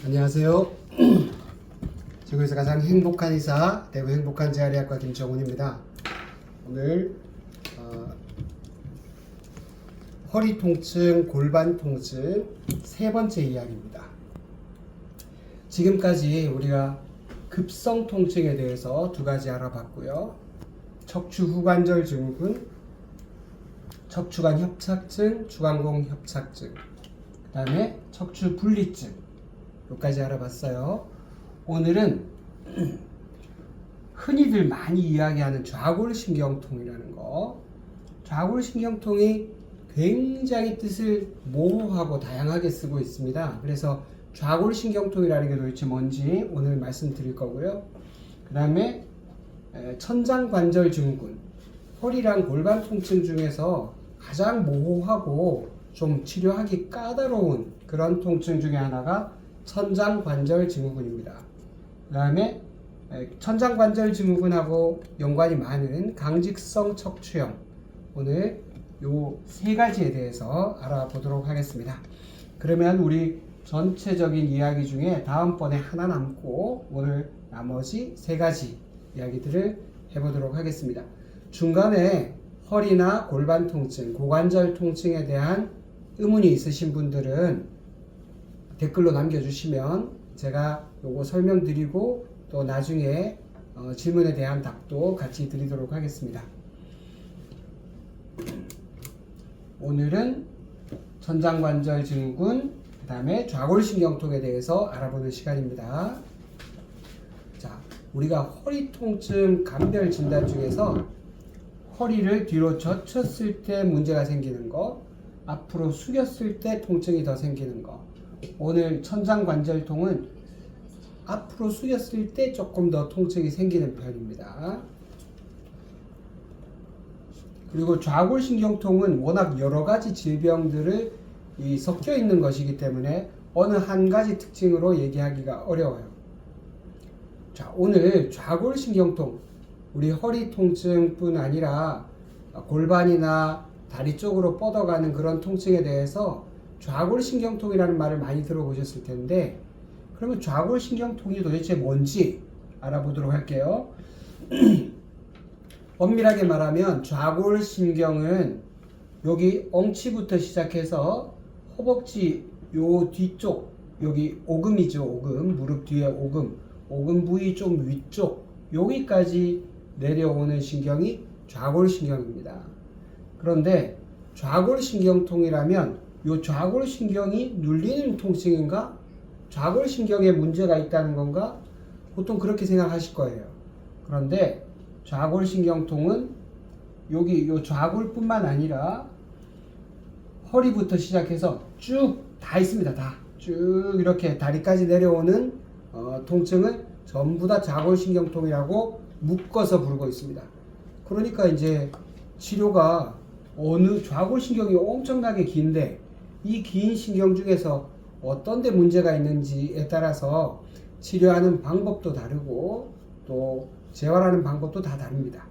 안녕하세요. 지구에서 가장 행복한 의사, 대구 행복한 재활의학과 김정훈입니다. 오늘 허리 통증, 골반 통증 세 번째 이야기입니다. 지금까지 우리가 급성 통증에 대해서 두 가지 알아봤고요. 척추 후관절 증후군, 척추관 협착증, 주관공 협착증, 그 다음에 척추 분리증 여기까지 알아봤어요. 오늘은 흔히들 많이 이야기하는 좌골신경통이라는 거. 좌골신경통이 굉장히 뜻을 모호하고 다양하게 쓰고 있습니다. 그래서 좌골신경통이라는 게 도대체 뭔지 오늘 말씀드릴 거고요. 그 다음에 천장관절 증후군, 허리랑 골반 통증 중에서 가장 모호하고 좀 치료하기 까다로운 그런 통증 중에 하나가 천장관절 증후군입니다. 그 다음에 천장관절 증후군하고 연관이 많은 강직성 척추염, 오늘 요 세 가지에 대해서 알아보도록 하겠습니다. 그러면 우리 전체적인 이야기 중에 다음번에 하나 남고 오늘 나머지 세 가지 이야기들을 해보도록 하겠습니다. 중간에 허리나 골반 통증, 고관절 통증에 대한 의문이 있으신 분들은 댓글로 남겨주시면 제가 요거 설명드리고 또 나중에 질문에 대한 답도 같이 드리도록 하겠습니다. 오늘은 천장관절 증후군, 그 다음에 좌골신경통에 대해서 알아보는 시간입니다. 자, 우리가 허리 통증 감별 진단 중에서 허리를 뒤로 젖혔을 때 문제가 생기는 거, 앞으로 숙였을 때 통증이 더 생기는 거. 오늘 천장관절통은 앞으로 숙였을 때 조금 더 통증이 생기는 편입니다. 그리고 좌골신경통은 워낙 여러 가지 질병들을 섞여 있는 것이기 때문에 어느 한 가지 특징으로 얘기하기가 어려워요. 자, 오늘 좌골신경통, 우리 허리 통증뿐 아니라 골반이나 다리 쪽으로 뻗어가는 그런 통증에 대해서 좌골신경통이라는 말을 많이 들어보셨을 텐데, 그러면 좌골신경통이 도대체 뭔지 알아보도록 할게요. 엄밀하게 말하면 좌골신경은 여기 엉치부터 시작해서 허벅지 요 뒤쪽, 여기 오금이죠. 오금, 무릎 뒤에 오금 부위 좀 위쪽 여기까지 내려오는 신경이 좌골신경입니다. 그런데 좌골신경통이라면 요 좌골신경이 눌리는 통증인가? 좌골신경에 문제가 있다는 건가? 보통 그렇게 생각하실 거예요. 그런데 좌골신경통은 여기 요 좌골뿐만 아니라 허리부터 시작해서 쭉 다 있습니다. 다 쭉 이렇게 다리까지 내려오는 통증을 전부 다 좌골신경통이라고 묶어서 부르고 있습니다. 그러니까 이제 치료가 어느 좌골신경이 엄청나게 긴데 이 긴 신경 중에서 어떤 데 문제가 있는지에 따라서 치료하는 방법도 다르고 또 재활하는 방법도 다 다릅니다.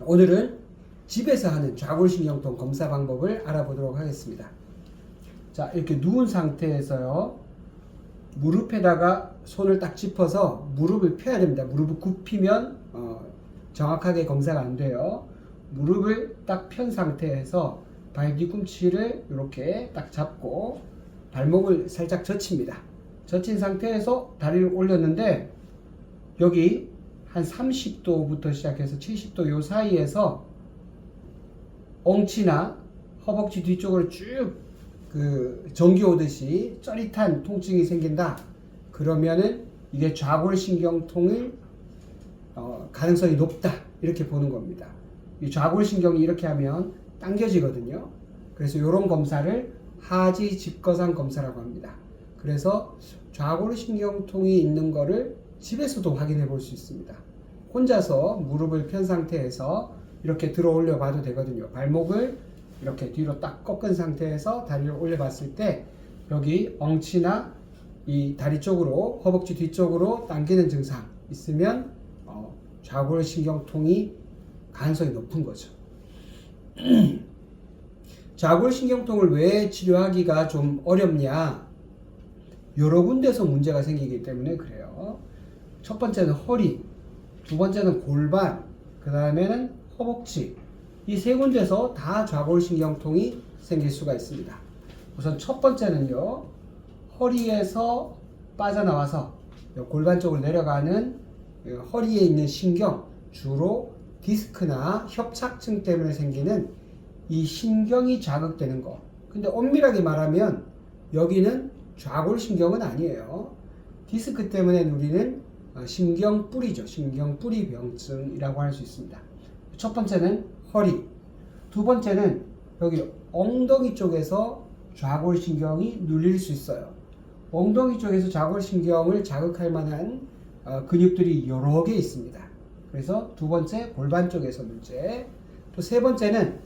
오늘은 집에서 하는 좌골신경통 검사 방법을 알아보도록 하겠습니다. 자, 이렇게 누운 상태에서요, 무릎에다가 손을 딱 짚어서 무릎을 펴야 됩니다. 무릎을 굽히면 정확하게 검사가 안 돼요. 무릎을 딱 편 상태에서 발 뒤꿈치를 이렇게 딱 잡고 발목을 살짝 젖힙니다. 젖힌 상태에서 다리를 올렸는데 여기 한 30도부터 시작해서 70도 요 사이에서 엉치나 허벅지 뒤쪽으로 쭉 전기 오듯이 쩌릿한 통증이 생긴다. 그러면은 이게 좌골신경통일 가능성이 높다. 이렇게 보는 겁니다. 이 좌골신경이 이렇게 하면 당겨지거든요. 그래서 이런 검사를 하지 직거상 검사라고 합니다. 그래서 좌골신경통이 있는 거를 집에서도 확인해 볼 수 있습니다. 혼자서 무릎을 편 상태에서 이렇게 들어 올려 봐도 되거든요. 발목을 이렇게 뒤로 딱 꺾은 상태에서 다리를 올려 봤을 때 여기 엉치나 이 다리 쪽으로, 허벅지 뒤쪽으로 당기는 증상 있으면 좌골신경통이 가능성이 높은 거죠. 좌골신경통을 왜 치료하기가 좀 어렵냐? 여러 군데서 문제가 생기기 때문에 그래요. 첫 번째는 허리, 두 번째는 골반, 그 다음에는 허벅지. 이 세 군데서 다 좌골신경통이 생길 수가 있습니다. 우선 첫 번째는요, 허리에서 빠져나와서 골반 쪽으로 내려가는 허리에 있는 신경, 주로 디스크나 협착증 때문에 생기는 이 신경이 자극되는 거. 근데 엄밀하게 말하면 여기는 좌골신경은 아니에요. 디스크 때문에 누리는 신경뿌리죠. 신경뿌리 병증이라고 할 수 있습니다. 첫 번째는 허리, 두 번째는 여기 엉덩이 쪽에서 좌골신경이 눌릴 수 있어요. 엉덩이 쪽에서 좌골신경을 자극할 만한 근육들이 여러 개 있습니다. 그래서 두 번째 골반 쪽에서 문제. 또 세 번째는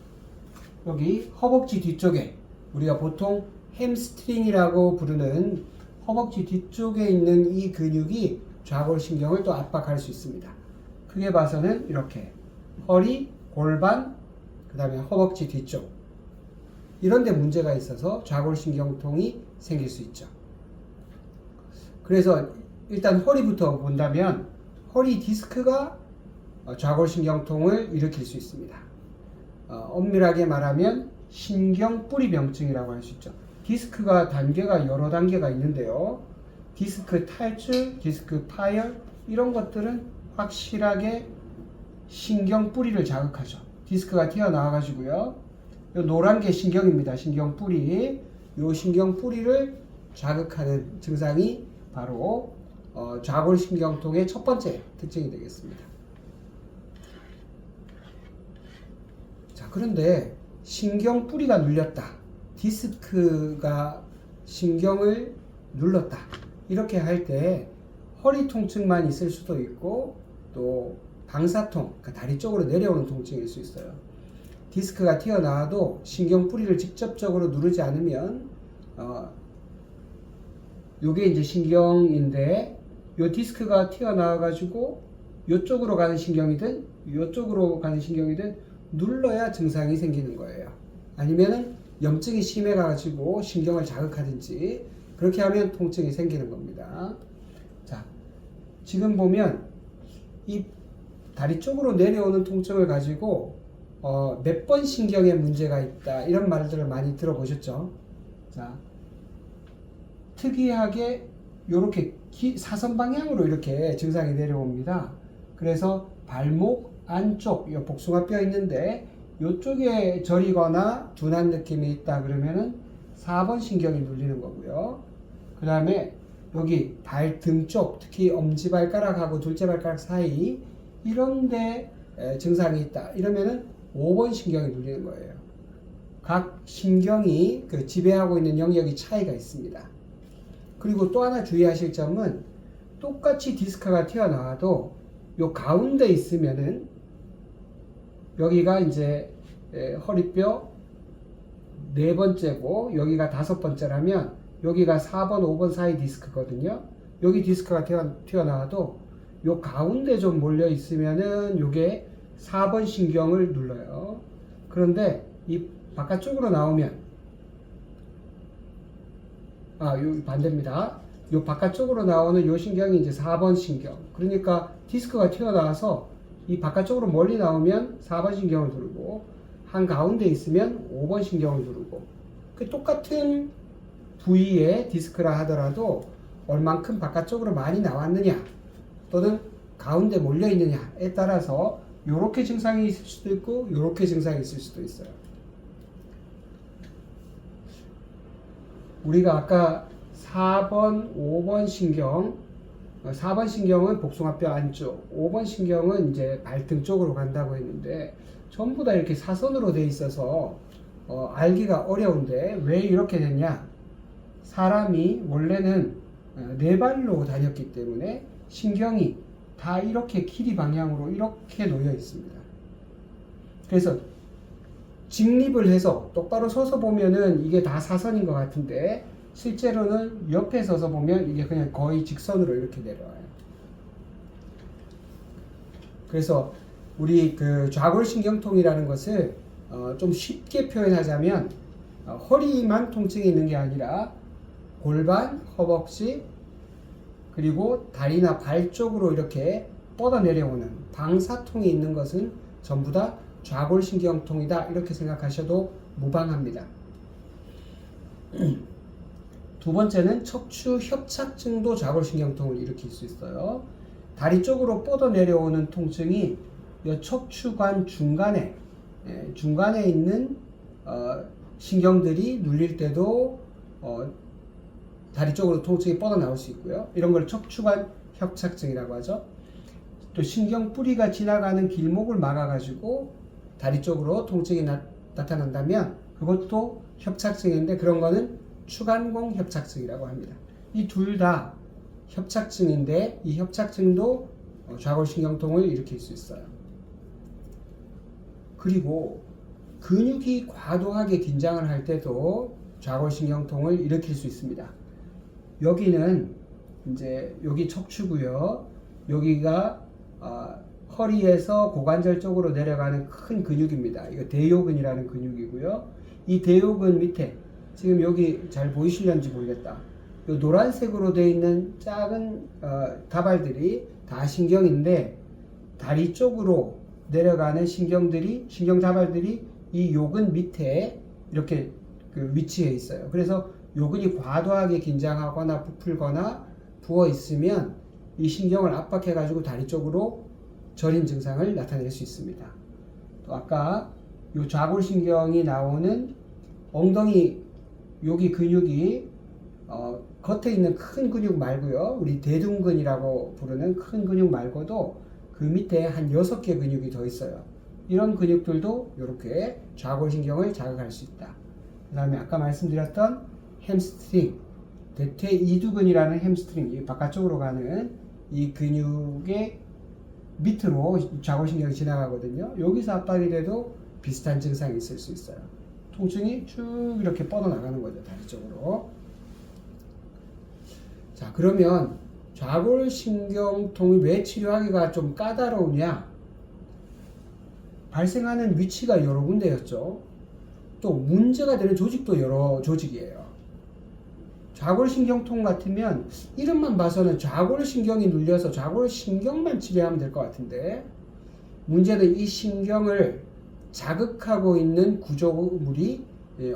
여기 허벅지 뒤쪽에 우리가 보통 햄스트링이라고 부르는 허벅지 뒤쪽에 있는 이 근육이 좌골신경을 또 압박할 수 있습니다. 크게 봐서는 이렇게 허리, 골반, 그 다음에 허벅지 뒤쪽 이런 데 문제가 있어서 좌골신경통이 생길 수 있죠. 그래서 일단 허리부터 본다면 허리 디스크가 좌골신경통을 일으킬 수 있습니다. 엄밀하게 말하면 신경뿌리병증이라고 할 수 있죠. 디스크가 단계가 여러 단계가 있는데요. 디스크 탈출, 디스크 파열 이런 것들은 확실하게 신경뿌리를 자극하죠. 디스크가 튀어나와 가지고요. 요 노란 게 신경입니다. 신경뿌리. 요 신경뿌리를 자극하는 증상이 바로 좌골신경통의 첫 번째 특징이 되겠습니다. 자, 그런데 신경뿌리가 눌렸다. 디스크가 신경을 눌렀다. 이렇게 할 때 허리 통증만 있을 수도 있고 또 방사통, 그러니까 다리 쪽으로 내려오는 통증일 수 있어요. 디스크가 튀어나와도 신경뿌리를 직접적으로 누르지 않으면 요게 이제 신경인데 요 디스크가 튀어나와 가지고 요쪽으로 가는 신경이든 요쪽으로 가는 신경이든 눌러야 증상이 생기는 거예요. 아니면은 염증이 심해 가지고 신경을 자극하든지 그렇게 하면 통증이 생기는 겁니다. 자, 지금 보면 이 다리 쪽으로 내려오는 통증을 가지고 몇 번 신경에 문제가 있다 이런 말들을 많이 들어보셨죠? 자, 특이하게 이렇게 사선 방향으로 이렇게 증상이 내려옵니다. 그래서 발목 안쪽 이 복숭아뼈 있는데 이쪽에 저리거나 둔한 느낌이 있다 그러면은 4번 신경이 눌리는 거고요. 그 다음에 여기 발등 쪽, 특히 엄지발가락하고 둘째 발가락 사이 이런데 증상이 있다 이러면은 5번 신경이 눌리는 거예요. 각 신경이 그 지배하고 있는 영역이 차이가 있습니다. 그리고 또 하나 주의하실 점은 똑같이 디스크가 튀어나와도 요 가운데 있으면은 여기가 이제 허리뼈 네 번째고 여기가 다섯 번째라면 여기가 4번, 5번 사이 디스크거든요. 여기 디스크가 튀어나와도 요 가운데 좀 몰려 있으면은 요게 4번 신경을 눌러요. 그런데 이 바깥쪽으로 나오면 요 반대입니다. 요 바깥쪽으로 나오는 요 신경이 이제 4번 신경. 그러니까 디스크가 튀어나와서 이 바깥쪽으로 멀리 나오면 4번 신경을 누르고 한 가운데 있으면 5번 신경을 누르고 그 똑같은 부위의 디스크라 하더라도 얼만큼 바깥쪽으로 많이 나왔느냐 또는 가운데 몰려 있느냐에 따라서 요렇게 증상이 있을 수도 있고 요렇게 증상이 있을 수도 있어요. 우리가 아까 4번, 5번 신경 4번 신경은 복숭아뼈 안쪽, 5번 신경은 이제 발등 쪽으로 간다고 했는데 전부 다 이렇게 사선으로 돼 있어서 알기가 어려운데 왜 이렇게 됐냐? 사람이 원래는 네 발로 다녔기 때문에 신경이 다 이렇게 길이 방향으로 이렇게 놓여 있습니다. 그래서 직립을 해서 똑바로 서서 보면은 이게 다 사선인 것 같은데 실제로는 옆에 서서 보면 이게 그냥 거의 직선으로 이렇게 내려와요. 그래서 우리 그 좌골신경통이라는 것을 좀 쉽게 표현하자면 허리만 통증이 있는 게 아니라 골반, 허벅지, 그리고 다리나 발 쪽으로 이렇게 뻗어 내려오는 방사통이 있는 것은 전부 다 좌골신경통이다. 이렇게 생각하셔도 무방합니다. 두 번째는 척추 협착증도 좌골신경통을 일으킬 수 있어요. 다리 쪽으로 뻗어 내려오는 통증이 이 척추관 중간에 있는 신경들이 눌릴 때도 다리 쪽으로 통증이 뻗어 나올 수 있고요. 이런 걸 척추관 협착증이라고 하죠. 또 신경 뿌리가 지나가는 길목을 막아가지고 다리 쪽으로 통증이 나타난다면 그것도 협착증인데 그런 거는 추간공 협착증이라고 합니다. 이 둘 다 협착증인데 이 협착증도 좌골신경통을 일으킬 수 있어요. 그리고 근육이 과도하게 긴장을 할 때도 좌골신경통을 일으킬 수 있습니다. 여기는 이제 여기 척추고요. 여기가 허리에서 고관절 쪽으로 내려가는 큰 근육입니다. 이거 대요근이라는 근육이고요. 이 대요근 밑에 지금 여기 잘 보이시려는지 모르겠다. 이 노란색으로 되어 있는 작은 다발들이 다 신경인데 다리 쪽으로 내려가는 신경 다발들이 이 요근 밑에 이렇게 위치해 있어요. 그래서 요근이 과도하게 긴장하거나 부풀거나 부어 있으면 이 신경을 압박해 가지고 다리 쪽으로 저린 증상을 나타낼 수 있습니다. 또 아까 요 좌골신경이 나오는 엉덩이 여기 근육이 겉에 있는 큰 근육 말고요. 우리 대둔근이라고 부르는 큰 근육 말고도 그 밑에 한 6개 근육이 더 있어요. 이런 근육들도 이렇게 좌골신경을 자극할 수 있다. 그 다음에 아까 말씀드렸던 햄스트링, 대퇴이두근이라는 햄스트링, 이 바깥쪽으로 가는 이 근육의 밑으로 좌골신경이 지나가거든요. 여기서 압박이 돼도 비슷한 증상이 있을 수 있어요. 통증이 쭉 이렇게 뻗어나가는 거죠. 다리 쪽으로. 자, 그러면 좌골신경통이 왜 치료하기가 좀 까다로우냐? 발생하는 위치가 여러 군데였죠. 또 문제가 되는 조직도 여러 조직이에요. 좌골신경통 같으면 이름만 봐서는 좌골신경이 눌려서 좌골신경만 치료하면 될 것 같은데 문제는 이 신경을 자극하고 있는 구조물이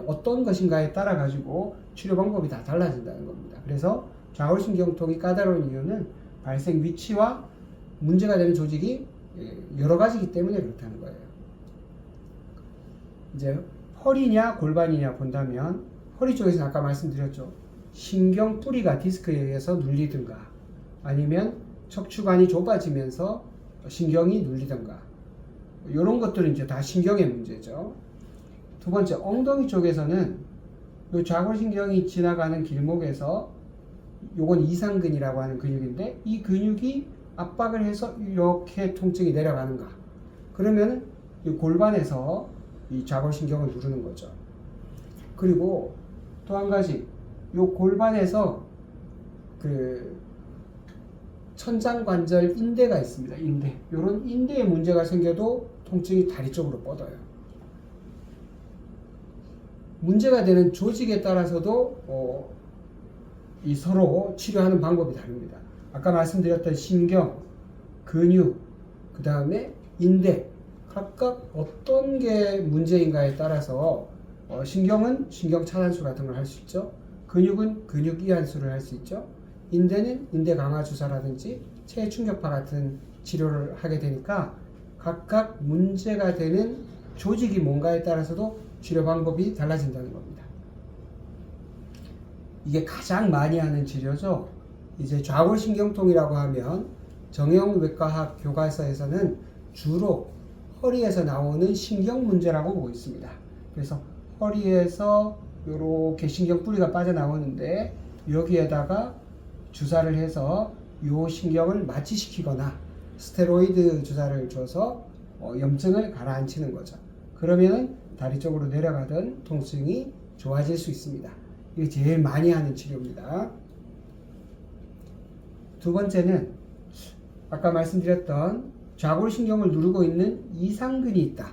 어떤 것인가에 따라 가지고 치료 방법이 다 달라진다는 겁니다. 그래서 좌골신경통이 까다로운 이유는 발생 위치와 문제가 되는 조직이 여러 가지이기 때문에 그렇다는 거예요. 이제 허리냐 골반이냐 본다면 허리 쪽에서는 아까 말씀드렸죠. 신경 뿌리가 디스크에 의해서 눌리든가 아니면 척추관이 좁아지면서 신경이 눌리든가 이런 것들은 이제 다 신경의 문제죠. 두 번째, 엉덩이 쪽에서는 이 좌골신경이 지나가는 길목에서 요건 이상근이라고 하는 근육인데 이 근육이 압박을 해서 이렇게 통증이 내려가는가 그러면 이 골반에서 이 좌골신경을 누르는 거죠. 그리고 또 한 가지 요 골반에서 그 천장관절 인대가 있습니다. 인대. 요런 인대에 문제가 생겨도 통증이 다리 쪽으로 뻗어요. 문제가 되는 조직에 따라서도 이 서로 치료하는 방법이 다릅니다. 아까 말씀드렸던 신경, 근육, 그 다음에 인대 각각 어떤 게 문제인가에 따라서 신경은 신경 차단수 같은 걸 할 수 있죠. 근육은 근육 이완수를 할 수 있죠. 인대는 인대 강화 주사라든지 체해 충격파 같은 치료를 하게 되니까 각각 문제가 되는 조직이 뭔가에 따라서도 치료 방법이 달라진다는 겁니다. 이게 가장 많이 하는 치료죠. 이제 좌골신경통이라고 하면 정형외과학 교과서에서는 주로 허리에서 나오는 신경 문제라고 보고 있습니다. 그래서 허리에서 이렇게 신경 뿌리가 빠져나오는데 여기에다가 주사를 해서 이 신경을 마취시키거나 스테로이드 주사를 줘서 염증을 가라앉히는 거죠. 그러면 다리 쪽으로 내려가던 통증이 좋아질 수 있습니다. 이게 제일 많이 하는 치료입니다. 두 번째는 아까 말씀드렸던 좌골신경을 누르고 있는 이상근이 있다.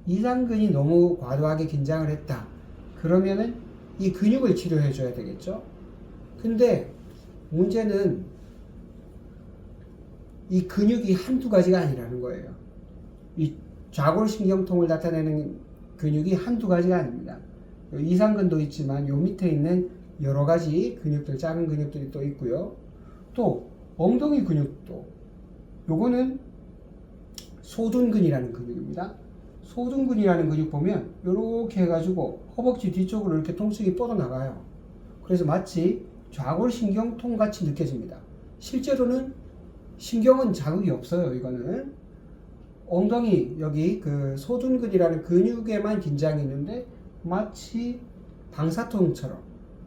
이상근이 너무 과도하게 긴장을 했다. 그러면은 이 근육을 치료해 줘야 되겠죠. 근데 문제는 이 근육이 한두 가지가 아니라는 거예요. 이 좌골신경통을 나타내는 근육이 한두 가지가 아닙니다. 이상근도 있지만 요 밑에 있는 여러 가지 근육들, 작은 근육들이 또 있고요. 또 엉덩이 근육도, 요거는 소둔근이라는 근육입니다. 소둔근이라는 근육 보면 이렇게 해가지고 허벅지 뒤쪽으로 이렇게 통증이 뻗어나가요. 그래서 마치 좌골신경통 같이 느껴집니다. 실제로는 신경은 자극이 없어요. 이거는 엉덩이 여기 그 소둔근이라는 근육에만 긴장이 있는데 마치 방사통처럼,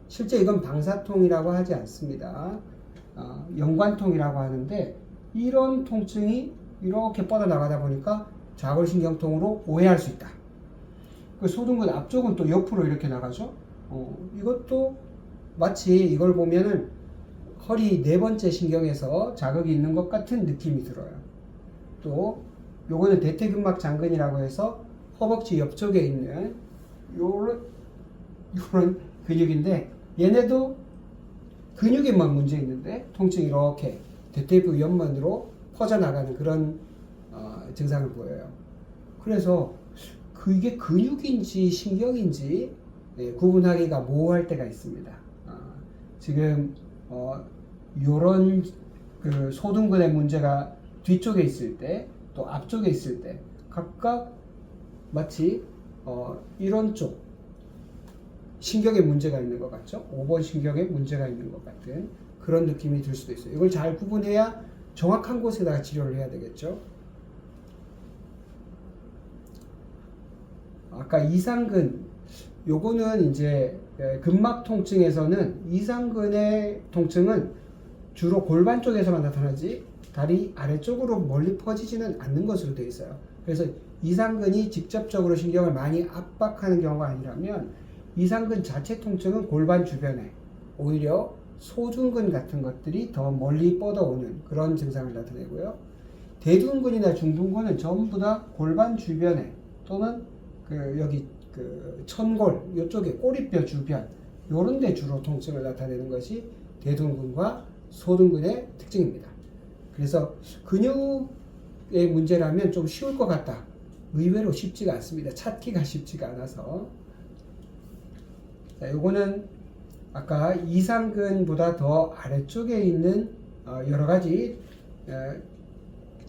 실제 이건 방사통이라고 하지 않습니다. 연관통이라고 하는데, 이런 통증이 이렇게 뻗어나가다 보니까 좌골신경통으로 오해할 수 있다. 그 소둔근 앞쪽은 또 옆으로 이렇게 나가죠. 이것도 마치 이걸 보면은 허리 네 번째 신경에서 자극이 있는 것 같은 느낌이 들어요. 또 요거는 대퇴근막 장근이라고 해서 허벅지 옆쪽에 있는 요런 근육인데, 얘네도 근육에만 문제 있는데 통증이 이렇게 대퇴부 옆면으로 퍼져나가는 그런 증상을 보여요. 그래서 그게 근육인지 신경인지 구분하기가 모호할 때가 있습니다. 지금 요런 그 소둔근의 문제가 뒤쪽에 있을 때, 또 앞쪽에 있을 때 각각 마치 이런 쪽 신경에 문제가 있는 것 같죠? 5번 신경에 문제가 있는 것 같은 그런 느낌이 들 수도 있어요. 이걸 잘 구분해야 정확한 곳에다가 치료를 해야 되겠죠. 아까 이상근, 요거는 이제 근막 통증에서는 이상근의 통증은 주로 골반 쪽에서만 나타나지 다리 아래쪽으로 멀리 퍼지지는 않는 것으로 되어 있어요. 그래서 이상근이 직접적으로 신경을 많이 압박하는 경우가 아니라면 이상근 자체 통증은 골반 주변에 오히려 소둔근 같은 것들이 더 멀리 뻗어오는 그런 증상을 나타내고요. 대둔근이나 중둔근은 전부 다 골반 주변에 또는 여기 천골 이쪽에 꼬리뼈 주변 요런 데 주로 통증을 나타내는 것이 대둔근과 소둔근의 특징입니다. 그래서 근육의 문제라면 좀 쉬울 것 같다. 의외로 쉽지가 않습니다. 찾기가 쉽지가 않아서. 자, 요거는 아까 이상근보다 더 아래쪽에 있는 여러 가지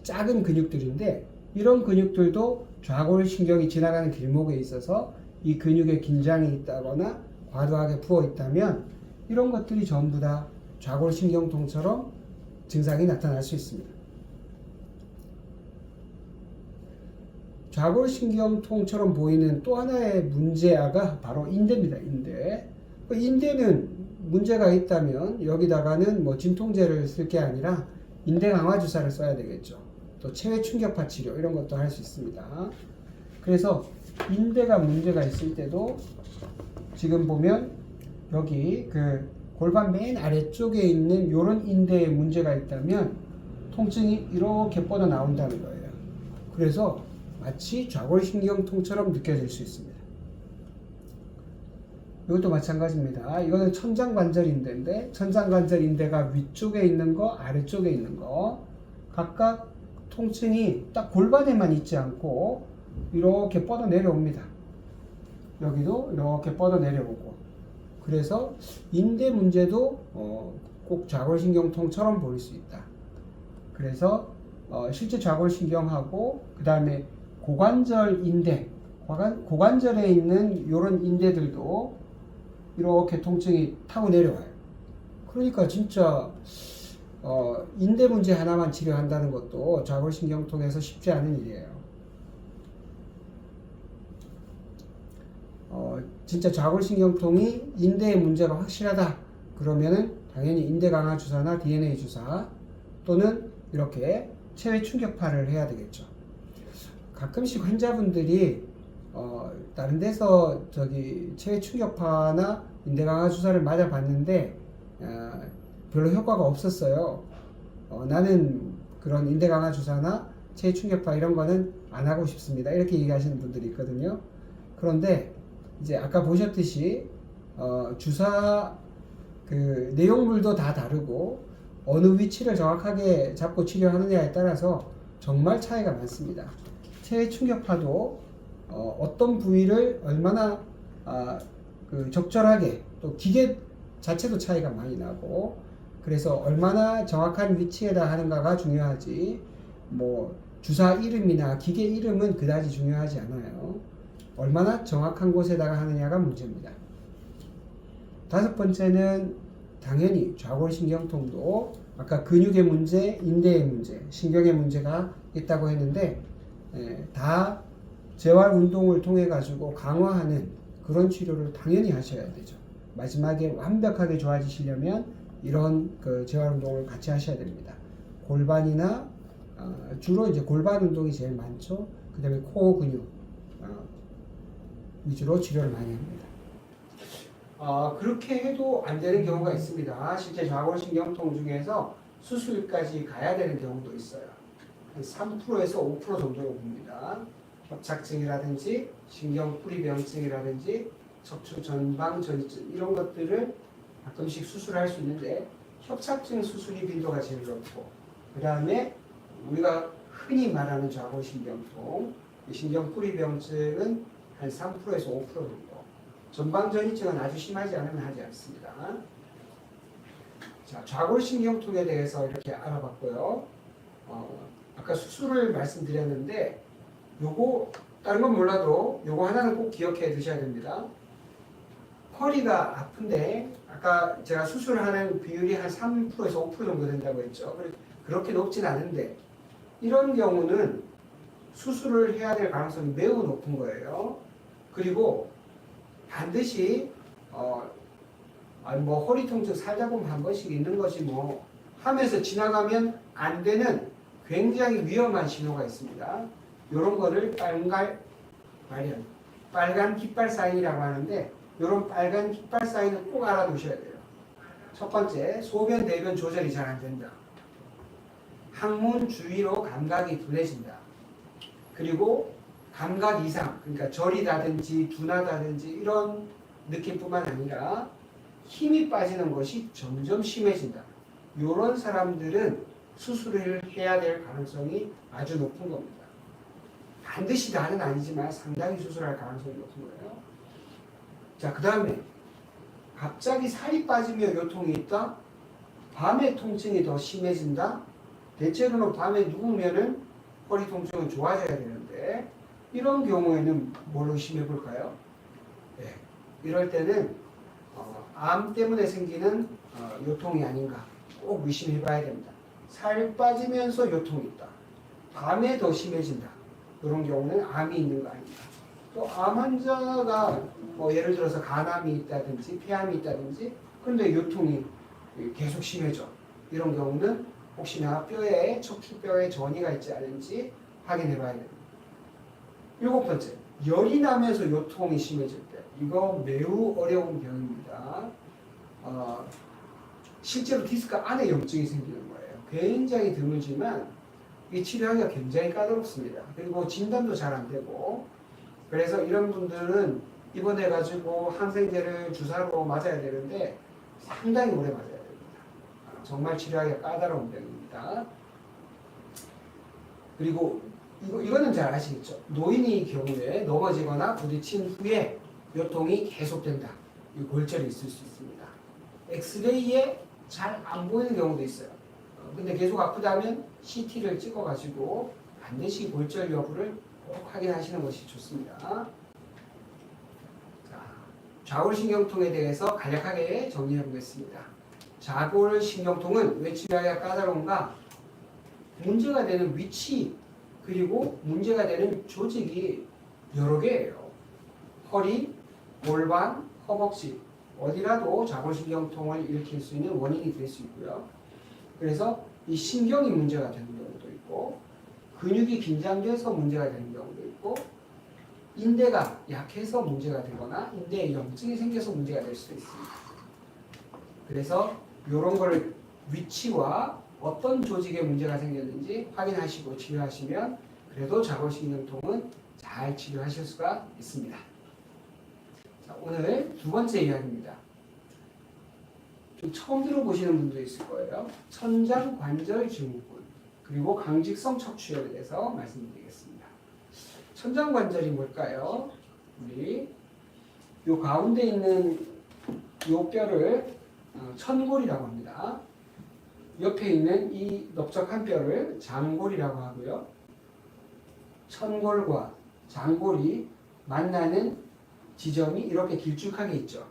작은 근육들인데, 이런 근육들도 좌골신경이 지나가는 길목에 있어서 이 근육에 긴장이 있다거나 과도하게 부어 있다면 이런 것들이 전부 다 좌골신경통처럼 증상이 나타날 수 있습니다. 좌골신경통처럼 보이는 또 하나의 문제아가 바로 인대입니다. 인대. 인대는 문제가 있다면 여기다가는 뭐 진통제를 쓸 게 아니라 인대 강화 주사를 써야 되겠죠. 또 체외 충격파 치료 이런 것도 할 수 있습니다. 그래서 인대가 문제가 있을 때도 지금 보면 여기 그 골반 맨 아래쪽에 있는 요런 인대에 문제가 있다면 통증이 이렇게 뻗어 나온다는 거예요. 그래서 마치 좌골신경통처럼 느껴질 수 있습니다. 이것도 마찬가지입니다. 이거는 천장관절인대인데, 천장관절인대가 위쪽에 있는 거, 아래쪽에 있는 거 각각 통증이 딱 골반에만 있지 않고 이렇게 뻗어 내려옵니다. 여기도 이렇게 뻗어 내려오고, 그래서 인대 문제도 꼭 좌골신경통처럼 보일 수 있다. 그래서 실제 좌골신경하고 그 다음에 고관절 인대, 고관절에 있는 이런 인대들도 이렇게 통증이 타고 내려와요. 그러니까 진짜 인대 문제 하나만 치료한다는 것도 좌골신경통에서 쉽지 않은 일이에요. 진짜 좌골신경통이 인대의 문제가 확실하다 그러면은 당연히 인대 강화 주사나 DNA 주사 또는 이렇게 체외 충격파를 해야 되겠죠. 가끔씩 환자분들이 다른 데서 체외 충격파나 인대 강화 주사를 맞아 봤는데 별로 효과가 없었어요. 나는 그런 인대 강화 주사나 체외 충격파 이런 거는 안 하고 싶습니다. 이렇게 얘기하시는 분들이 있거든요. 그런데 이제 아까 보셨듯이 주사 그 내용물도 다 다르고 어느 위치를 정확하게 잡고 치료하느냐에 따라서 정말 차이가 많습니다. 체외 충격파도 어떤 부위를 얼마나 그 적절하게 또 기계 자체도 차이가 많이 나고 그래서 얼마나 정확한 위치에다 하는가가 중요하지 뭐 주사 이름이나 기계 이름은 그다지 중요하지 않아요. 얼마나 정확한 곳에다가 하느냐가 문제입니다. 다섯 번째는 당연히 좌골신경통도 아까 근육의 문제, 인대의 문제, 신경의 문제가 있다고 했는데 다 재활 운동을 통해 가지고 강화하는 그런 치료를 당연히 하셔야 되죠. 마지막에 완벽하게 좋아지시려면 이런 그 재활 운동을 같이 하셔야 됩니다. 골반이나 주로 이제 골반 운동이 제일 많죠. 그 다음에 코어 근육 위주로 치료를 많이 합니다. 그렇게 해도 안 되는 경우가 있습니다. 실제 좌골신경통 중에서 수술까지 가야 되는 경우도 있어요. 한 3%에서 5% 정도로 봅니다. 협착증이라든지 신경뿌리병증이라든지 척추 전방 전이증 이런 것들을 가끔씩 수술할 수 있는데 협착증 수술이 빈도가 제일 높고 그 다음에 우리가 흔히 말하는 좌골신경통 신경뿌리병증은 한 3%에서 5% 정도 전방전이증은 아주 심하지 않으면 하지 않습니다. 자, 좌골신경통에 대해서 이렇게 알아봤고요. 아까 수술을 말씀드렸는데 요거 다른 건 몰라도 요거 하나는 꼭 기억해 두셔야 됩니다. 허리가 아픈데 아까 제가 수술하는 비율이 한 3%에서 5% 정도 된다고 했죠. 그렇게 높진 않은데 이런 경우는 수술을 해야 될 가능성이 매우 높은 거예요. 그리고 반드시 뭐 허리 통증 살다 보면 한 번씩 있는 것이 뭐 하면서 지나가면 안 되는 굉장히 위험한 신호가 있습니다. 이런 거를 빨간 깃발 사인이라고 하는데 이런 빨간 깃발 사인을 꼭 알아두셔야 돼요. 첫 번째, 소변 대변 조절이 잘 안 된다. 항문 주위로 감각이 둔해진다. 그리고 감각 이상, 그러니까 저리다든지 둔하다든지 이런 느낌뿐만 아니라 힘이 빠지는 것이 점점 심해진다. 이런 사람들은 수술을 해야 될 가능성이 아주 높은 겁니다. 반드시 다는 아니지만 상당히 수술할 가능성이 높은 거예요. 자, 그 다음에 갑자기 살이 빠지며 요통이 있다. 밤에 통증이 더 심해진다. 대체로는 밤에 누우면은 허리 통증은 좋아져야 되는데 이런 경우에는 뭘 의심해 볼까요? 네, 이럴 때는 암 때문에 생기는 요통이 아닌가 꼭 의심해 봐야 됩니다. 살 빠지면서 요통이 있다. 밤에 더 심해진다. 이런 경우는 암이 있는 거 아닙니다. 또 암 환자가 뭐 예를 들어서 간암이 있다든지 폐암이 있다든지 그런데 요통이 계속 심해져. 이런 경우는 혹시나 뼈에 척추뼈에 전이가 있지 않은지 확인해 봐야 됩니다. 일곱 번째, 열이 나면서 요통이 심해질 때 이거 매우 어려운 병입니다. 실제로 디스크 안에 염증이 생기는 거예요. 굉장히 드물지만 이 치료하기가 굉장히 까다롭습니다. 그리고 진단도 잘 안 되고 그래서 이런 분들은 입원해가지고 항생제를 주사로 맞아야 되는데 상당히 오래 맞아야 됩니다. 정말 치료하기가 까다로운 병입니다. 그리고 이거는 잘 아시겠죠? 노인의 경우에 넘어지거나 부딪힌 후에 요통이 계속된다. 이 골절이 있을 수 있습니다. 엑스레이에 잘 안 보이는 경우도 있어요. 근데 계속 아프다면 CT를 찍어가지고 반드시 골절 여부를 꼭 확인하시는 것이 좋습니다. 자, 좌골신경통에 대해서 간략하게 정리해 보겠습니다. 좌골신경통은 왜 치료하기가 까다로운가? 문제가 되는 위치 그리고 문제가 되는 조직이 여러 개예요. 허리, 골반, 허벅지 어디라도 좌골신경통을 일으킬 수 있는 원인이 될 수 있고요. 그래서 이 신경이 문제가 되는 경우도 있고 근육이 긴장돼서 문제가 되는 경우도 있고 인대가 약해서 문제가 되거나 인대에 염증이 생겨서 문제가 될 수도 있습니다. 그래서 이런 거를 위치와 어떤 조직에 문제가 생겼는지 확인하시고 치료하시면 그래도 좌골신경통은 잘 치료하실 수가 있습니다. 자, 오늘 두 번째 이야기입니다. 좀 처음 들어보시는 분도 있을 거예요. 천장관절 증후군 그리고 강직성 척추에 대해서 말씀드리겠습니다. 천장관절이 뭘까요? 우리 요 가운데 있는 요 뼈를 천골이라고 합니다. 옆에 있는 이 넓적한 뼈를 장골이라고 하고요. 천골과 장골이 만나는 지점이 이렇게 길쭉하게 있죠.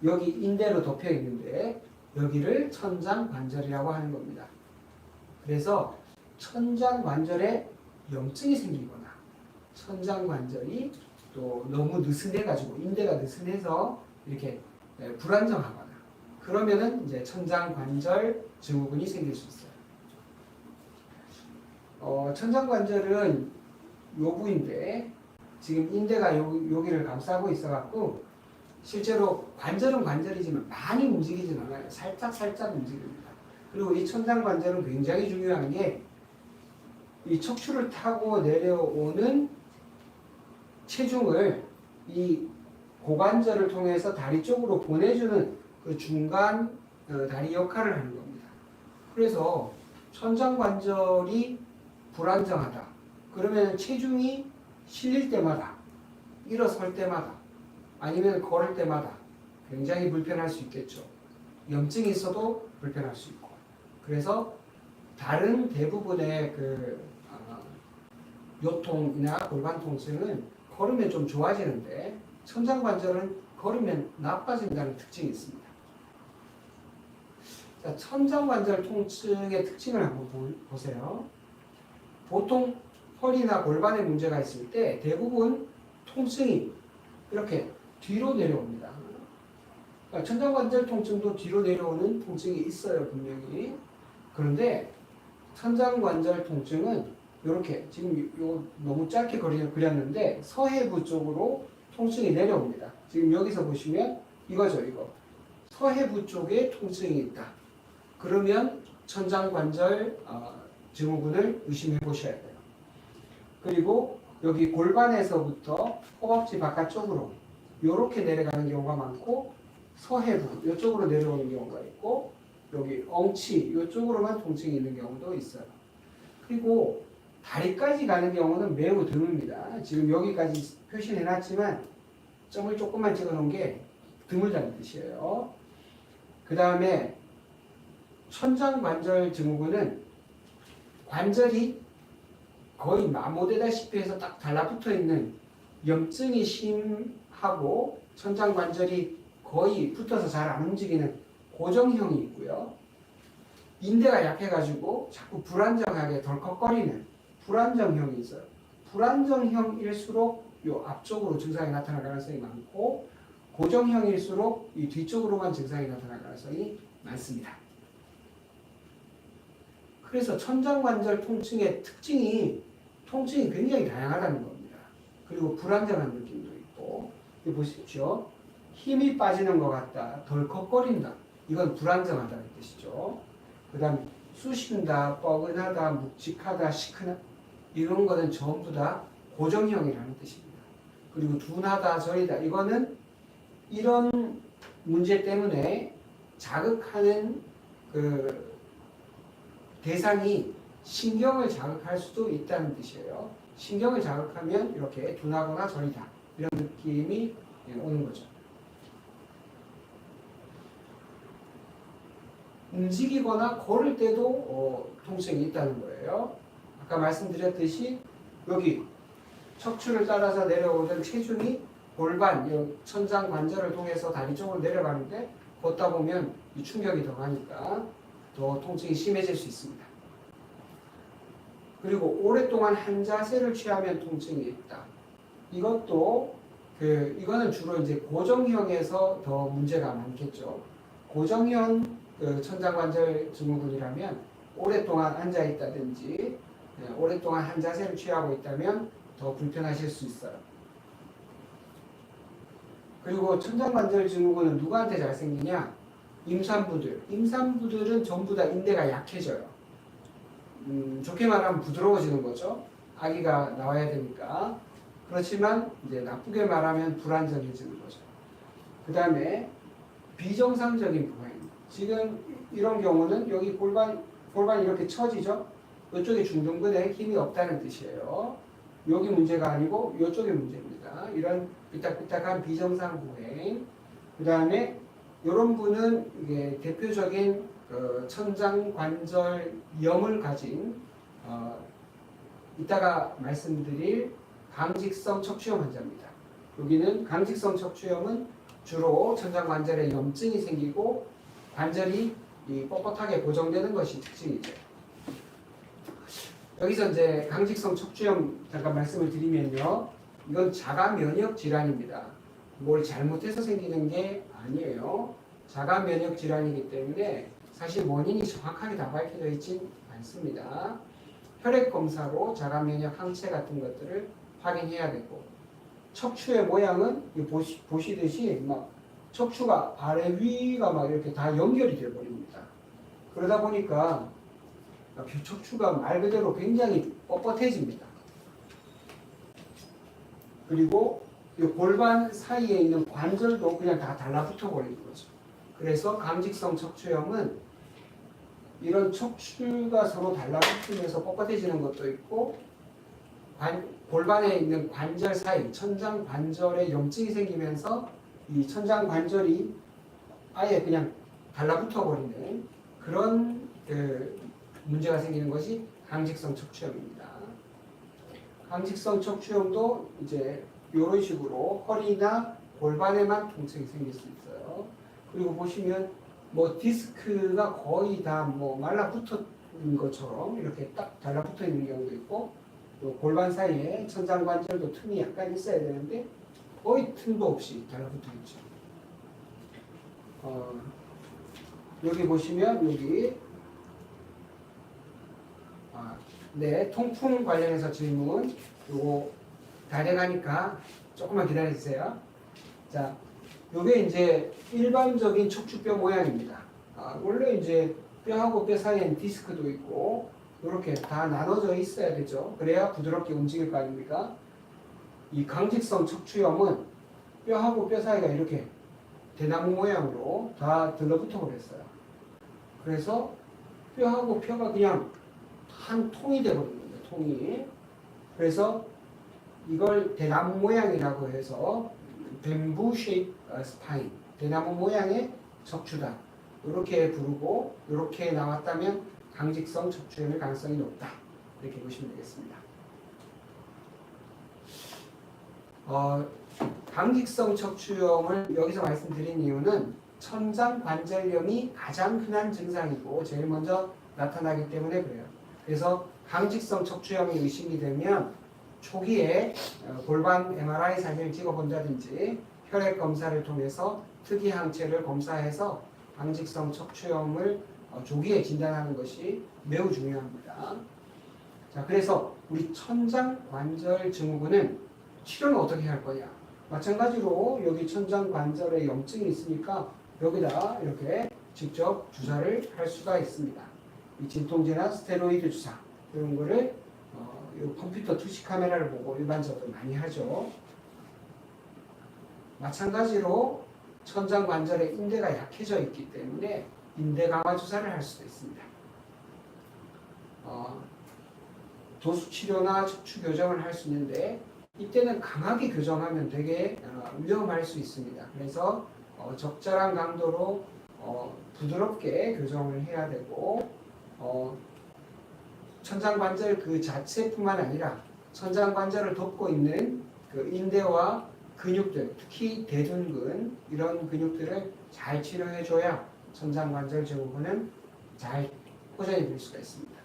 여기 인대로 덮여 있는데 여기를 천장관절이라고 하는 겁니다. 그래서 천장관절에 염증이 생기거나 천장관절이 또 너무 느슨해가지고 인대가 느슨해서 이렇게 불안정하거나 그러면은 이제 천장관절 증후군이 생길 수 있어요. 천장관절은 요 부인데 지금 인대가 여기를 감싸고 있어갖고 실제로 관절은 관절이지만 많이 움직이진 않아요. 살짝 움직입니다. 그리고 이 천장관절은 굉장히 중요한 게 이 척추를 타고 내려오는 체중을 이 고관절을 통해서 다리 쪽으로 보내주는 그 중간 다리 역할을 하는 겁니다. 그래서 천장관절이 불안정하다. 그러면 체중이 실릴 때마다, 일어설 때마다, 아니면 걸을 때마다 굉장히 불편할 수 있겠죠. 염증이 있어도 불편할 수 있고. 그래서 다른 대부분의 요통이나 골반 통증은 걸으면 좀 좋아지는데 천장관절은 걸으면 나빠진다는 특징이 있습니다. 자, 천장관절 통증의 특징을 한번 보세요. 보통 허리나 골반에 문제가 있을 때 대부분 통증이 이렇게 뒤로 내려옵니다. 그러니까 천장관절 통증도 뒤로 내려오는 통증이 있어요, 분명히. 그런데 천장관절 통증은 이렇게 지금 요 너무 짧게 그렸는데 서해부 쪽으로 통증이 내려옵니다. 지금 여기서 보시면 이거죠, 이거. 서해부 쪽에 통증이 있다. 그러면 천장관절 증후군을 의심해 보셔야 돼요. 그리고 여기 골반에서부터 허벅지 바깥쪽으로 이렇게 내려가는 경우가 많고 서해부 이쪽으로 내려오는 경우가 있고 여기 엉치 이쪽으로만 통증이 있는 경우도 있어요. 그리고 다리까지 가는 경우는 매우 드뭅니다. 지금 여기까지 표시해 놨지만 점을 조금만 찍어 놓은 게 드물다는 뜻이에요. 그 다음에 천장관절 증후군은 관절이 거의 마모되다시피 해서 딱 달라붙어 있는 염증이 심하고 천장관절이 거의 붙어서 잘 안 움직이는 고정형이 있고요. 인대가 약해가지고 자꾸 불안정하게 덜컥거리는 불안정형이 있어요. 불안정형일수록 이 앞쪽으로 증상이 나타날 가능성이 많고 고정형일수록 이 뒤쪽으로만 증상이 나타날 가능성이 많습니다. 그래서 천장관절 통증의 통증이 굉장히 다양하다는 겁니다. 그리고 불안정한 느낌도 있고 여기 보십시오. 힘이 빠지는 것 같다. 덜컥거린다. 이건 불안정하다는 뜻이죠. 그 다음 쑤신다, 뻐근하다, 묵직하다, 시큰하다 이런 거는 전부 다 고정형이라는 뜻입니다. 그리고 둔하다, 저리다 이거는 이런 문제 때문에 자극하는 그 대상이 신경을 자극할 수도 있다는 뜻이에요. 신경을 자극하면 이렇게 둔하거나 저리다 이런 느낌이 오는 거죠. 움직이거나 걸을 때도 통증이 있다는 거예요. 아까 말씀드렸듯이 여기 척추를 따라서 내려오던 체중이 골반, 천장관절을 통해서 다리 쪽으로 내려가는데 걷다 보면 이 충격이 더 가니까 더 통증이 심해질 수 있습니다. 그리고 오랫동안 한 자세를 취하면 통증이 있다. 이것도 이거는 주로 이제 고정형에서 더 문제가 많겠죠. 고정형 천장관절 증후군이라면 오랫동안 앉아 있다든지 오랫동안 한 자세를 취하고 있다면 더 불편하실 수 있어요. 그리고 천장관절 증후군은 누구한테 잘 생기냐? 임산부들은 전부 다 인대가 약해져요. 좋게 말하면 부드러워지는 거죠. 아기가 나와야 되니까. 그렇지만 이제 나쁘게 말하면 불안정해지는 거죠. 그 다음에 비정상적인 부하입니다. 지금 이런 경우는 여기 골반이 이렇게 처지죠. 이쪽에 중둔근에 힘이 없다는 뜻이에요. 여기 문제가 아니고 이쪽이 문제입니다. 이런 삐딱삐딱한 비정상 보행. 그 다음에 이런 분은 이게 대표적인 천장관절염을 가진 이따가 말씀드릴 강직성 척추염 환자입니다. 여기는 강직성 척추염은 주로 천장관절에 염증이 생기고 관절이 뻣뻣하게 고정되는 것이 특징이죠. 여기서 이제 강직성 척추염 잠깐 말씀을 드리면요. 이건 자가 면역 질환입니다. 뭘 잘못해서 생기는 게 아니에요. 자가 면역 질환이기 때문에 사실 원인이 정확하게 다 밝혀져 있진 않습니다. 혈액 검사로 자가 면역 항체 같은 것들을 확인해야 되고, 척추의 모양은 보시듯이 막 척추가 아래 위가 막 이렇게 다 연결이 되어 버립니다. 그러다 보니까 척추가 말 그대로 굉장히 뻣뻣해집니다. 그리고 이 골반 사이에 있는 관절도 그냥 다 달라붙어 버리는 거죠. 그래서 강직성 척추염은 이런 척추가 서로 달라붙으면서 뻣뻣해지는 것도 있고, 골반에 있는 관절 사이, 천장 관절에 염증이 생기면서 이 천장 관절이 아예 그냥 달라붙어 버리는 그런 문제가 생기는 것이 강직성 척추염입니다. 강직성 척추염도 이제 이런 식으로 허리나 골반에만 통증이 생길 수 있어요. 그리고 보시면 뭐 디스크가 거의 다 뭐 말라붙은 것처럼 이렇게 딱 달라붙어 있는 경우도 있고, 또 골반 사이에 천장 관절도 틈이 약간 있어야 되는데 거의 틈도 없이 달라붙어 있죠. 여기 보시면 여기 네, 통풍 관련해서 질문 요거 다 돼가니까 조금만 기다려주세요. 자, 요게 이제 일반적인 척추뼈 모양입니다. 원래 이제 뼈하고 뼈 사이에는 디스크도 있고 이렇게 다 나눠져 있어야 되죠. 그래야 부드럽게 움직일 거 아닙니까? 이 강직성 척추염은 뼈하고 뼈 사이가 이렇게 대나무 모양으로 다 들러붙어 버렸어요. 그래서 뼈하고 뼈가 그냥 한 통이 되거든요. 통이. 그래서 이걸 대나무 모양이라고 해서 뱀부 쉐입 스파인, 대나무 모양의 척추다, 이렇게 부르고, 이렇게 나왔다면 강직성 척추염의 가능성이 높다, 이렇게 보시면 되겠습니다. 강직성 척추염을 여기서 말씀드린 이유는 천장 관절염이 가장 흔한 증상이고 제일 먼저 나타나기 때문에 그래요. 그래서 강직성 척추염이 의심이 되면 초기에 골반 MRI 사진을 찍어본다든지 혈액 검사를 통해서 특이 항체를 검사해서 강직성 척추염을 조기에 진단하는 것이 매우 중요합니다. 자, 그래서 우리 천장 관절 증후군은 치료는 어떻게 할 거냐? 마찬가지로 여기 천장 관절에 염증이 있으니까 여기다 이렇게 직접 주사를 할 수가 있습니다. 이 진통제나 스테로이드 주사 이런 거를 컴퓨터 투시 카메라를 보고 일반적으로 많이 하죠. 마찬가지로 천장 관절의 인대가 약해져 있기 때문에 인대 강화 주사를 할 수도 있습니다. 도수 치료나 척추 교정을 할 수 있는데 이때는 강하게 교정하면 되게 위험할 수 있습니다. 그래서 적절한 강도로 부드럽게 교정을 해야 되고, 천장관절 그 자체뿐만 아니라 천장관절을 덮고 있는 그 인대와 근육들, 특히 대둔근 이런 근육들을 잘 치료해줘야 천장관절 증후군은 잘 호전이 될 수가 있습니다.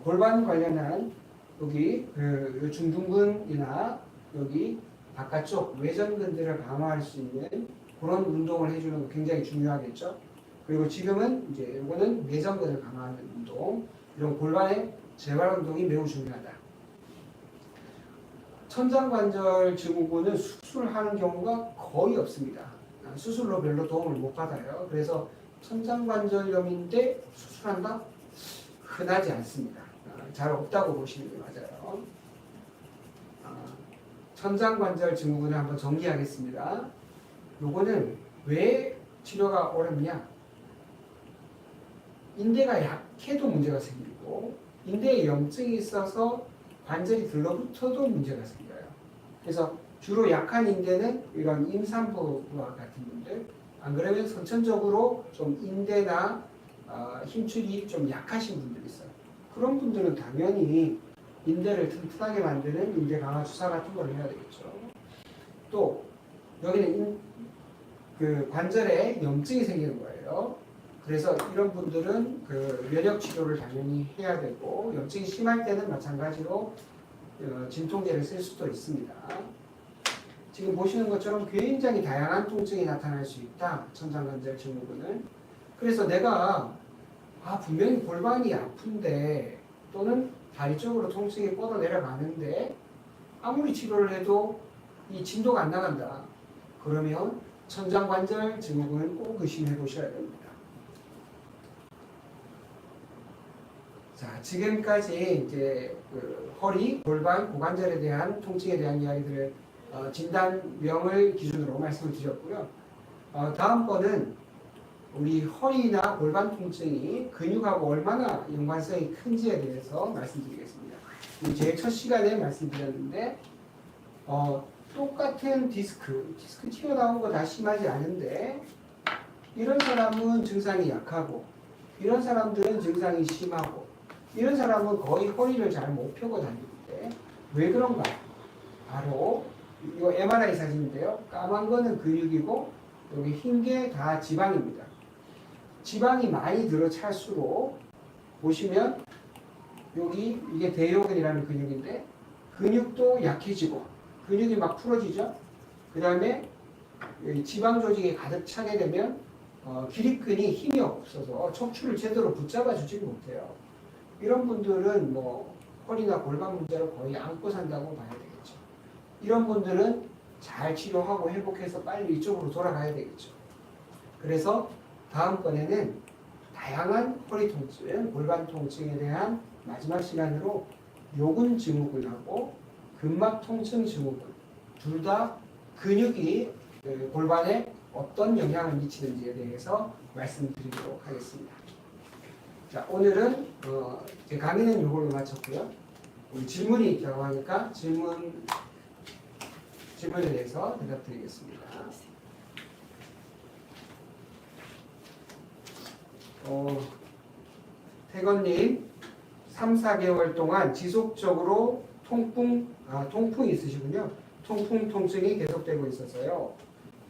골반 관련한 여기 그 중둔근이나 여기 바깥쪽 외전근들을 강화할 수 있는 그런 운동을 해주는 거 굉장히 중요하겠죠. 그리고 지금은 이제 이거는 내전근을 강화하는 운동, 이런 골반의 재활 운동이 매우 중요하다. 천장관절 증후군은 수술하는 경우가 거의 없습니다. 수술로 별로 도움을 못 받아요. 그래서 천장관절염인데 수술한다? 흔하지 않습니다. 잘 없다고 보시는 게 맞아요. 천장관절 증후군을 한번 정리하겠습니다. 요거는 왜 치료가 어렵냐? 인대가 약해도 문제가 생기고 인대에 염증이 있어서 관절이 들러붙어도 문제가 생겨요. 그래서 주로 약한 인대는 이런 임산부와 같은 분들, 안 그러면 선천적으로 좀 인대나 힘줄이 좀 약하신 분들이 있어요. 그런 분들은 당연히 인대를 튼튼하게 만드는 인대 강화 주사 같은 걸 해야 되겠죠. 또 여기는 그 관절에 염증이 생기는 거예요. 그래서 이런 분들은 그 면역 치료를 당연히 해야 되고, 염증이 심할 때는 마찬가지로 진통제를 쓸 수도 있습니다. 지금 보시는 것처럼 굉장히 다양한 통증이 나타날 수 있다. 천장관절 증후군은. 그래서 내가 분명히 골반이 아픈데 또는 다리 쪽으로 통증이 뻗어 내려가는데 아무리 치료를 해도 이 진도가 안 나간다. 그러면 천장관절 증후군을 꼭 의심해 보셔야 됩니다. 자, 지금까지 이제 그 허리, 골반, 고관절에 대한 통증에 대한 이야기들을 진단명을 기준으로 말씀을 드렸고요. 다음번은 우리 허리나 골반 통증이 근육하고 얼마나 연관성이 큰지에 대해서 말씀드리겠습니다. 제 첫 시간에 말씀드렸는데 똑같은 디스크 튀어나온 거 다 심하지 않은데 이런 사람은 증상이 약하고 이런 사람들은 증상이 심하고 이런 사람은 거의 허리를 잘 못 펴고 다니는데 왜 그런가? 바로 이거 MRI 사진인데요. 까만 거는 근육이고 여기 흰 게 다 지방입니다. 지방이 많이 들어찰수록 보시면 여기 이게 대요근이라는 근육인데 근육도 약해지고 근육이 막 풀어지죠. 그 다음에 지방 조직이 가득 차게 되면 기립근이 힘이 없어서 척추를 제대로 붙잡아 주지 못해요. 이런 분들은 뭐 허리나 골반 문제로 거의 안고 산다고 봐야 되겠죠. 이런 분들은 잘 치료하고 회복해서 빨리 이쪽으로 돌아가야 되겠죠. 그래서 다음번에는 다양한 허리 통증, 골반 통증에 대한 마지막 시간으로 요근 증후군하고 근막 통증 증후군 둘 다 근육이 골반에 어떤 영향을 미치는지에 대해서 말씀드리도록 하겠습니다. 자, 오늘은 제 강의는 이걸로 마쳤고요. 우리 질문이 있다고 하니까 질문에 대해서 대답드리겠습니다. 태건님, 3, 4개월 동안 지속적으로 통풍이 있으시군요. 통증이 계속되고 있어서요.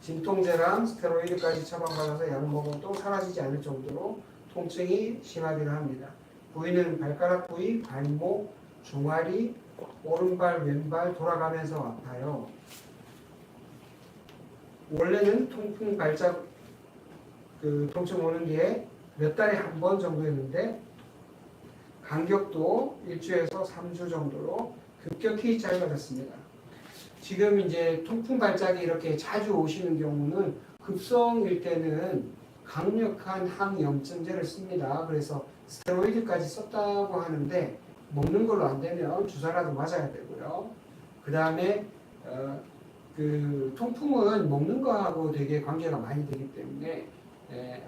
진통제랑 스테로이드까지 처방받아서 약 먹어도 사라지지 않을 정도로 통증이 심하기도 합니다. 부위는 발가락 부위, 발목, 종아리, 오른발, 왼발 돌아가면서 아파요. 원래는 통풍 발작 통증 오는 게 몇 달에 한 번 정도였는데 간격도 1주에서 3주 정도로 급격히 짧아졌습니다. 지금 이제 통풍 발작이 이렇게 자주 오시는 경우는 급성일 때는 강력한 항염증제를 씁니다. 그래서 스테로이드까지 썼다고 하는데 먹는 걸로 안 되면 주사라도 맞아야 되고요. 그 다음에 그 통풍은 먹는 거하고 되게 관계가 많이 되기 때문에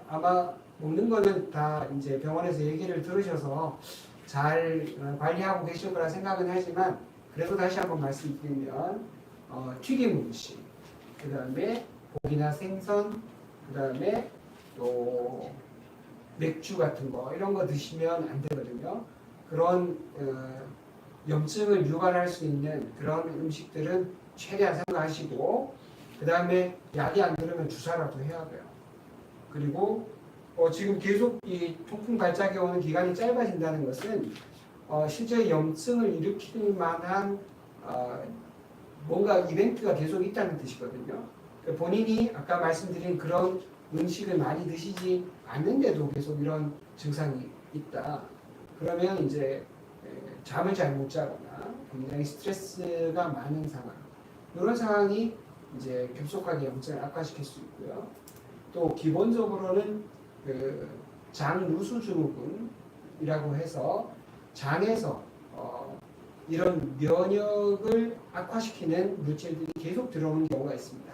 아마 먹는 거는 다 이제 병원에서 얘기를 들으셔서 잘 관리하고 계실 거라 생각은 하지만 그래도 다시 한번 말씀드리면 튀김 음식, 그 다음에 고기나 생선, 그 다음에 또 맥주 같은 거 이런 거 드시면 안 되거든요. 그런 염증을 유발할 수 있는 그런 음식들은 최대한 삼가하시고 그 다음에 약이 안 들으면 주사라도 해야 돼요. 그리고 지금 계속 이 통풍 발작이 오는 기간이 짧아진다는 것은 실제 염증을 일으킬 만한 뭔가 이벤트가 계속 있다는 뜻이거든요. 본인이 아까 말씀드린 그런 음식을 많이 드시지 않는데도 계속 이런 증상이 있다. 그러면 이제 잠을 잘 못 자거나 굉장히 스트레스가 많은 상황, 이런 상황이 이제 급속하게 염증을 악화시킬 수 있고요. 또 기본적으로는 그 장누수 증후군이라고 해서 장에서 이런 면역을 악화시키는 물질들이 계속 들어오는 경우가 있습니다.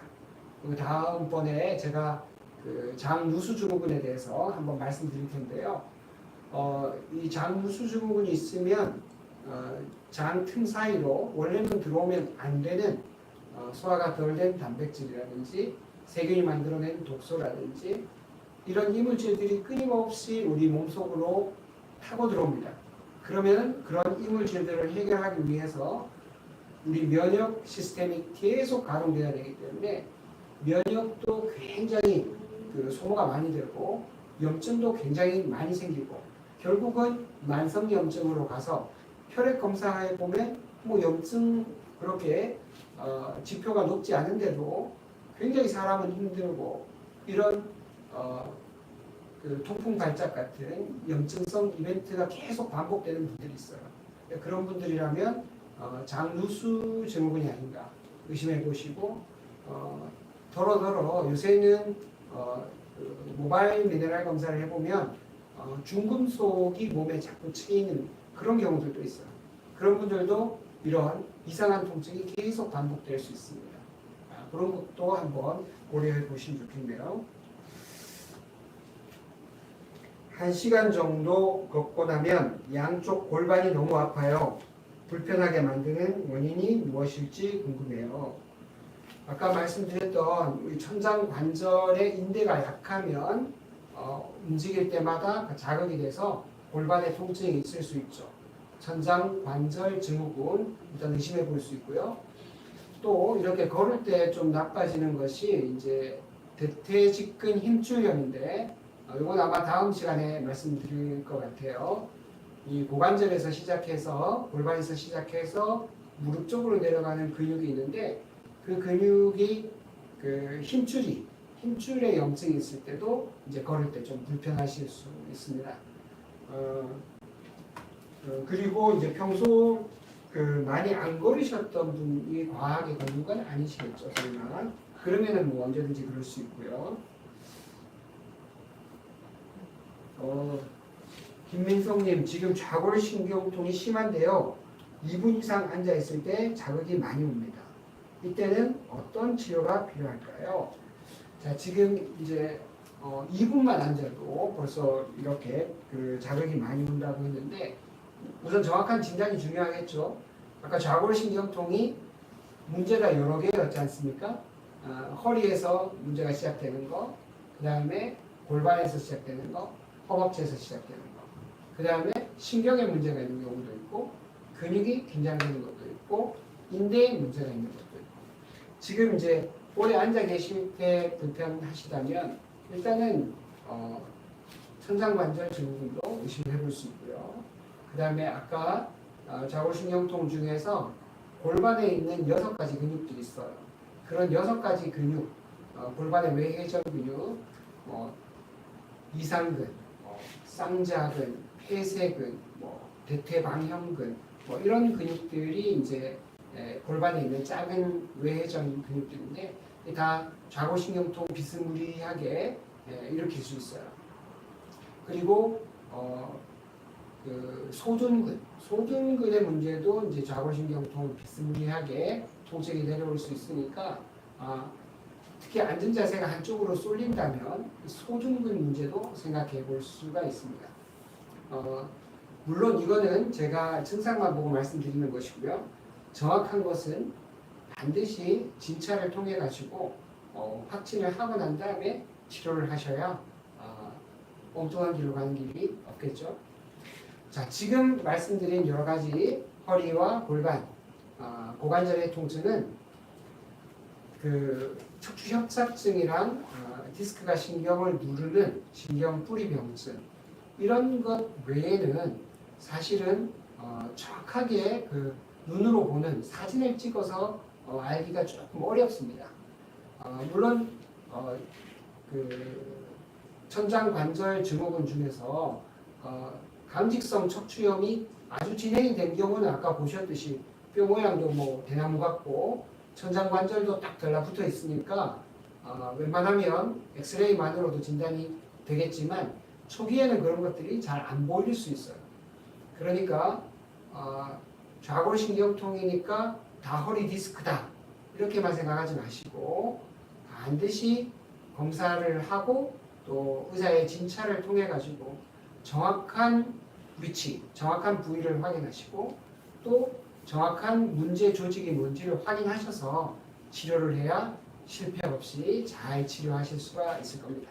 그리고 다음번에 제가 그 장누수 증후군에 대해서 한번 말씀드릴 텐데요. 이 장누수 증후군이 있으면 장 틈 사이로 원래는 들어오면 안 되는 소화가 덜 된 단백질이라든지 세균이 만들어낸 독소라든지 이런 이물질들이 끊임없이 우리 몸속으로 타고 들어옵니다. 그러면 그런 이물질들을 해결하기 위해서 우리 면역 시스템이 계속 가동돼야 되기 때문에 면역도 굉장히 소모가 많이 되고 염증도 굉장히 많이 생기고 결국은 만성염증으로 가서 혈액 검사해 보면 뭐 염증 그렇게 지표가 높지 않은데도 굉장히 사람은 힘들고 이런 통풍 발작 같은 염증성 이벤트가 계속 반복되는 분들이 있어요. 그런 분들이라면 장누수 증후군이 아닌가 의심해 보시고 더러더러 요새는 모바일 미네랄 검사를 해보면 중금속이 몸에 자꾸 채이는 그런 경우들도 있어요. 그런 분들도 이런 이상한 통증이 계속 반복될 수 있습니다. 그런 것도 한번 고려해 보시면 좋겠네요. 1시간 정도 걷고 나면 양쪽 골반이 너무 아파요. 불편하게 만드는 원인이 무엇일지 궁금해요. 아까 말씀드렸던 우리 천장 관절의 인대가 약하면 움직일 때마다 자극이 돼서 골반에 통증이 있을 수 있죠. 천장 관절 증후군 일단 의심해 볼 수 있고요. 또 이렇게 걸을 때 좀 나빠지는 것이 이제 대퇴직근 힘줄염인데 이건 아마 다음 시간에 말씀드릴 것 같아요. 이 고관절에서 시작해서 골반에서 시작해서 무릎 쪽으로 내려가는 근육이 있는데 그 근육이 힘줄에 염증이 있을 때도 이제 걸을 때 좀 불편하실 수 있습니다. 그리고 이제 평소 많이 안 걸으셨던 분이 과하게 걷는 건 아니시겠죠, 설마. 그러면은 뭐 언제든지 그럴 수 있고요. 김민성님, 지금 좌골신경통이 심한데요. 2분 이상 앉아 있을 때 자극이 많이 옵니다. 이때는 어떤 치료가 필요할까요? 자, 지금 이제 2분만 앉아도 벌써 이렇게 자극이 많이 온다고 했는데 우선 정확한 진단이 중요하겠죠. 아까 좌골신경통이 문제가 여러 개였지 않습니까? 허리에서 문제가 시작되는 거, 그 다음에 골반에서 시작되는 거, 허벅지에서 시작되는 거, 그 다음에 신경에 문제가 있는 경우도 있고 근육이 긴장되는 것도 있고 인대에 문제가 있는 것도 있고 지금 이제 오래 앉아 계실 때 불편하시다면 일단은 천장관절 증후군도 의심해 볼 수 있고요. 그 다음에 아까 좌골신경통 중에서 골반에 있는 6가지 근육들이 있어요. 그런 6가지 근육, 골반의 외회전 근육, 이상근, 쌍자근, 폐쇄근, 대퇴방형근, 이런 근육들이 이제 골반에 있는 작은 외회전 근육들인데 다 좌골신경통 비스무리하게 일으킬 수 있어요. 그리고 소둔근의 문제도 이제 좌골신경통 비스무리하게 통증이 내려올 수 있으니까 특히 앉은 자세가 한쪽으로 쏠린다면 소둔근 문제도 생각해 볼 수가 있습니다. 물론 이거는 제가 증상만 보고 말씀드리는 것이고요. 정확한 것은 반드시 진찰을 통해 가지고 확진을 하고 난 다음에 치료를 하셔야 엉뚱한 길로 가는 길이 없겠죠. 자, 지금 말씀드린 여러 가지 허리와 골반, 고관절의 통증은 척추협착증이랑 디스크가 신경을 누르는 신경뿌리병증 이런 것 외에는 사실은 정확하게 눈으로 보는 사진을 찍어서 알기가 조금 어렵습니다. 물론 천장관절 증후군 중에서 강직성 척추염이 아주 진행이 된 경우는 아까 보셨듯이 뼈 모양도 대나무 같고 천장관절도 딱 달라붙어 있으니까 웬만하면 엑스레이만으로도 진단이 되겠지만 초기에는 그런 것들이 잘 안 보일 수 있어요. 그러니까 좌골신경통이니까 다 허리 디스크다 이렇게만 생각하지 마시고 반드시 검사를 하고 또 의사의 진찰을 통해 가지고 정확한 위치, 정확한 부위를 확인하시고 또 정확한 문제 조직이 뭔지를 확인하셔서 치료를 해야 실패 없이 잘 치료하실 수가 있을 겁니다.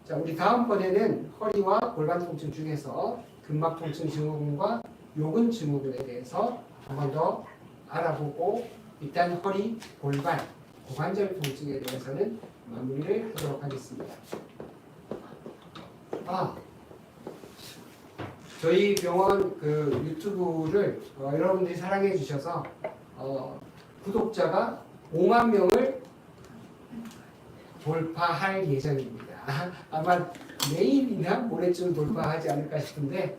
자, 우리 다음번에는 허리와 골반 통증 중에서 근막 통증 증후군과 요근 증후군에 대해서 한 번 더 알아보고 일단 허리, 골반, 고관절 통증에 대해서는 마무리를 하도록 하겠습니다. 저희 병원 그 유튜브를 여러분들이 사랑해 주셔서 구독자가 5만 명을 돌파할 예정입니다. 아마 내일이나 모레쯤 돌파하지 않을까 싶은데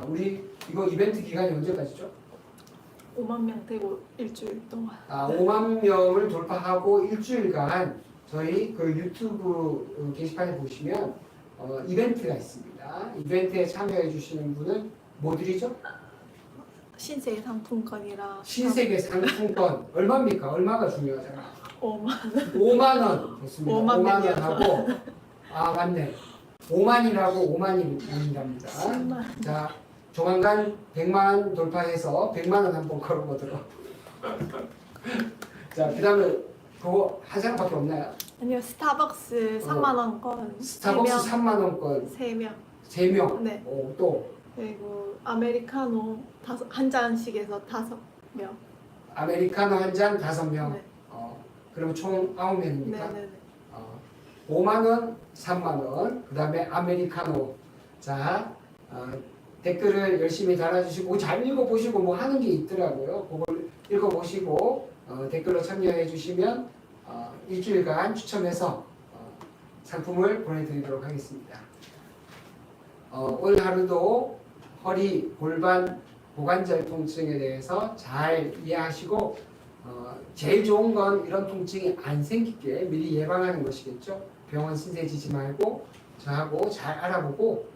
우리 이거 이벤트 기간이 언제까지죠? 5만 명 되고 일주일 동안. 5만 명을 돌파하고 일주일간 저희 그 유튜브 게시판에 보시면 이벤트가 있습니다. 이벤트에 참여해 주시는 분은 뭐 드리죠? 신세계 상품권이랑 신세계 상품권 얼마입니까? 얼마가 중요하잖아. 5만 원. 5만 원 됐습니다. 5만 5만 명이요. 원하고 맞네. 5만이라고 5만이 모인답니다. 10만. 자, 조만간 100만 돌파해서 100만 원 한번 걸어보도록. 자, 그다음에 그거 한 사람밖에 없나요? 아니요, 스타벅스 3만 원권. 스타벅스 3만 원권 3명. 3명. 네. 또 그리고 아메리카노 한 잔씩에서 5명. 아메리카노 한 잔 5명. 네. 그러면 총 9명입니까? 네네네. 5만 원, 3만 원, 그 다음에 아메리카노. 자, 댓글을 열심히 달아주시고 잘 읽어보시고 뭐 하는 게 있더라고요. 그걸 읽어보시고 댓글로 참여해 주시면 일주일간 추첨해서 상품을 보내드리도록 하겠습니다. 오늘 하루도 허리, 골반, 고관절 통증에 대해서 잘 이해하시고 제일 좋은 건 이런 통증이 안 생기게 미리 예방하는 것이겠죠. 병원 신세지지 말고 저하고 잘 알아보고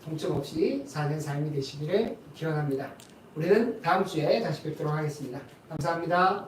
통증 없이 사는 삶이 되시기를 기원합니다. 우리는 다음 주에 다시 뵙도록 하겠습니다. 감사합니다.